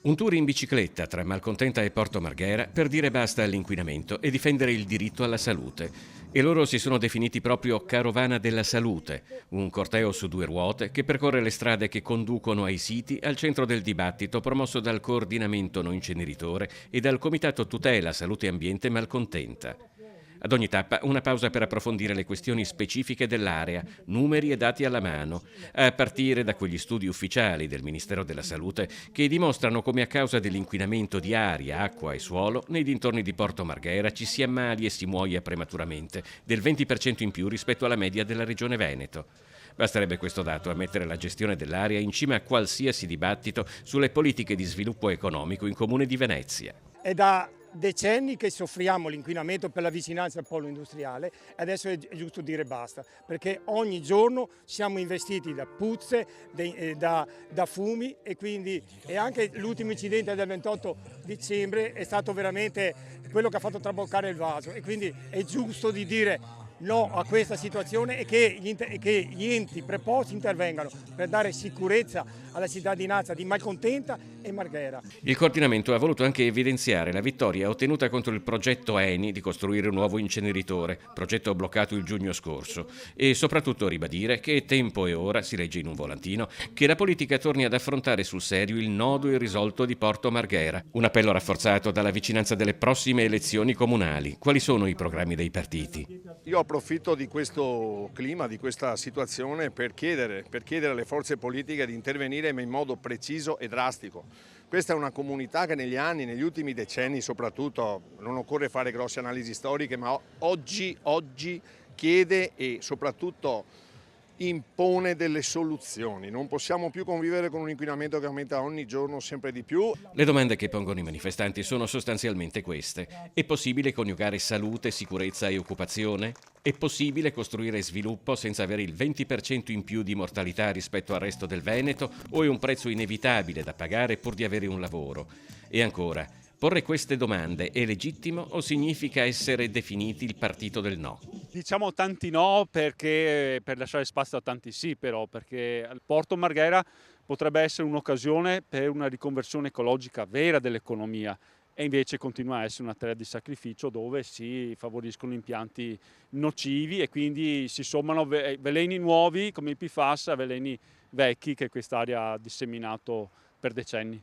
Un tour in bicicletta tra Malcontenta e Porto Marghera per dire basta all'inquinamento e difendere il diritto alla salute. E loro si sono definiti proprio Carovana della Salute, un corteo su due ruote che percorre le strade che conducono ai siti al centro del dibattito promosso dal Coordinamento No Inceneritore e dal Comitato Tutela Salute e Ambiente Malcontenta. Ad ogni tappa una pausa per approfondire le questioni specifiche dell'area, numeri e dati alla mano, a partire da quegli studi ufficiali del Ministero della Salute che dimostrano come a causa dell'inquinamento di aria, acqua e suolo nei dintorni di Porto Marghera ci si ammali e si muoia prematuramente, del 20% in più rispetto alla media della regione Veneto. Basterebbe questo dato a mettere la gestione dell'area in cima a qualsiasi dibattito sulle politiche di sviluppo economico in Comune di Venezia. È da decenni che soffriamo l'inquinamento per la vicinanza al polo industriale e adesso è giusto dire basta, perché ogni giorno siamo investiti da puzze, da fumi e anche l'ultimo incidente del 28 dicembre è stato veramente quello che ha fatto traboccare il vaso e quindi è giusto di dire no a questa situazione e che gli enti preposti intervengano per dare sicurezza alla cittadinanza di Malcontenta e Marghera. Il coordinamento ha voluto anche evidenziare la vittoria ottenuta contro il progetto Eni di costruire un nuovo inceneritore, progetto bloccato il giugno scorso, e soprattutto ribadire che è tempo e ora, si legge in un volantino, che la politica torni ad affrontare sul serio il nodo irrisolto di Porto Marghera. Un appello rafforzato dalla vicinanza delle prossime elezioni comunali. Quali sono i programmi dei partiti? Io approfitto di questo clima, di questa situazione per chiedere alle forze politiche di intervenire in modo preciso e drastico. Questa è una comunità che negli anni, negli ultimi decenni soprattutto, non occorre fare grosse analisi storiche, ma oggi chiede e soprattutto impone delle soluzioni. Non possiamo più convivere con un inquinamento che aumenta ogni giorno sempre di più. Le domande che pongono i manifestanti sono sostanzialmente queste. È possibile coniugare salute, sicurezza e occupazione? È possibile costruire sviluppo senza avere il 20% in più di mortalità rispetto al resto del Veneto? O è un prezzo inevitabile da pagare pur di avere un lavoro? E ancora, porre queste domande è legittimo o significa essere definiti il partito del no? Diciamo tanti no perché per lasciare spazio a tanti sì, però perché il Porto Marghera potrebbe essere un'occasione per una riconversione ecologica vera dell'economia e invece continua a essere una terra di sacrificio dove si favoriscono impianti nocivi e quindi si sommano veleni nuovi come il PFAS a veleni vecchi che quest'area ha disseminato per decenni.